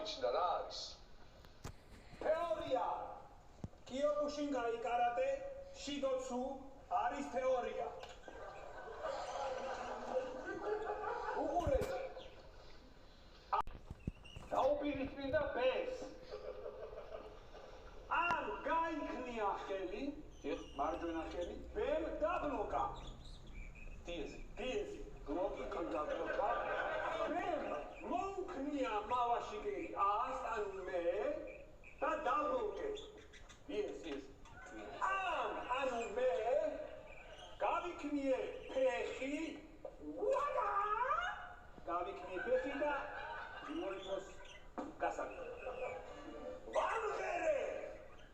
გამიჩნდა რა არის? თეორია. კიოკუშინკაი კარატე, შიდოცუ არის თეორია. უყურეთ. დაუპირისპირდა ბეს. ან გაიქნია ხელი, მარჯვენა ხელი, ბემ დაბლოკა. დიეზი. ლოგიკა დაბლოკა. ბემ მოუქნია მავაშიკერი ას ან მე და დაბლოკე. დიეზი. ანუ მე გავიქნიე ფეხი. ვადა! გავიქნიე ფეხი და მოლოს გასაგებია. ვამღერე!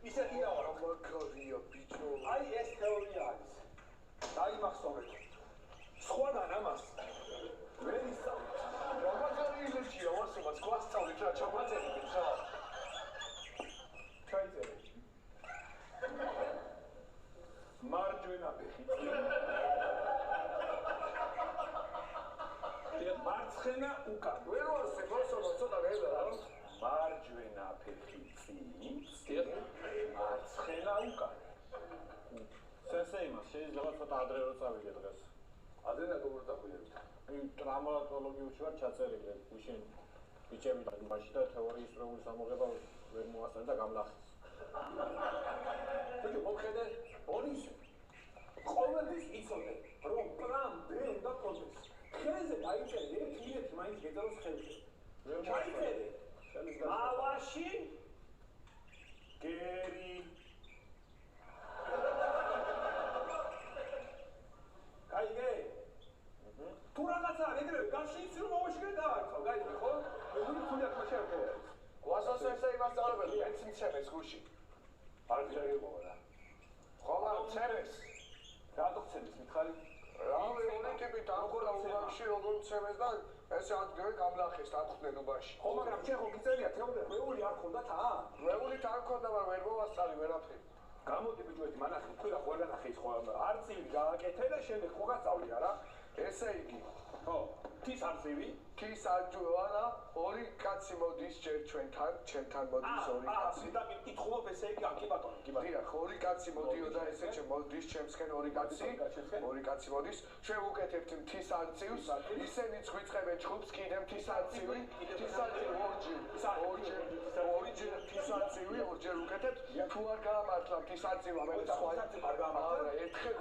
ისეთი რა მაგარია ბიჭო. აი ეს თეორია არის. დაიმახსოვრეთ. სხვაგან ამას ვერ ისწავლეთ. რა მაგარი ილექცია ვასწავლეთ, გვასწავლეთ რა ჩაგვაწერეთ რა. ჩაიწერეთ. მარჯვენა ფეხი. მარცხენა უკან. ვერ ვასწავლე, მოსწავლე ცოტა ვედა რა. მარჯვენა ფეხი წინ, მარცხენა უკან. სენსეიმას შეიძლება ცოტა ადრე რო წავიდე დღეს. ადრე როგორ დაგვიერთდა? ტრამატოლოგიებში ვარ ჩაწერილი, გუშინ ბიჭები და მაშინ და თეორიის პრობლემის ამოღება ვერ მოასწრე და გამლახეს. ბიჭო, მოხედე, ონის ყოველთვის იცოდე, რომ პლან B უნდა კონდეს. ხელზე დაიწერე, ერთი მაინც გეძალოს ხელზე. ჩაიწერე. მავაში გერი. გაიგე? თუ რაღაცა ეგრევე გაშინს რომ მოვაშკერე დაარწო, გაიგე ხო? მე თუნდაც მაშინ არ ხერხს. გვასასწავლე იმასწავლებელი, ეც მცემეს გუში. არ გიჟარებოა რა. ხომა მცემეს. რატო ხცემის მითხარი? რა უნიკები დაუყურა უბანში როგორ მცემეს და ესე ადგილზე გამლახეს დახვდენობაში. ხო, მაგრამ შენ ხო გიწერია თეორია, მეული არ ხონდა თან? მეულით არ მქონდა, მაგრამ ვერ მოვასწავლე ვერაფერი. გამოდი ბიჭო, ეს მანახი თქვა ხო რა ნახე ის ხო არწივი გააკეთე და შემდეგ ხო გასწავლი არა? ესე იგი, ხო, თის არწივი? თის აჯუანა ორი კაცი მოდის ჯერ ჩემთან მოდის ორი კაცი. და მიკითხულობ ესე იგი, კი ბატონო, კი ბატონო. დიახ, ორი კაცი მოდიოდა ესე მოდის ჩემსკენ ორი კაცი მოდის. ჩვენ ვუკეთებთ მთის არწივს, ისინიც გვიწყებენ ჩხუბს კიდე მთის არწივი, ორჯერ მთის არწივი, ორჯერ ვუკეთებთ. თუ არ გაამართლა მთის არწივი, ამერე სხვა არ გაამართლა? არა, ერთხელ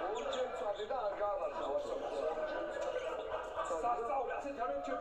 ორჯერ წავდი და არ გაამართლა. სასწაული, ასეთ ამერჩე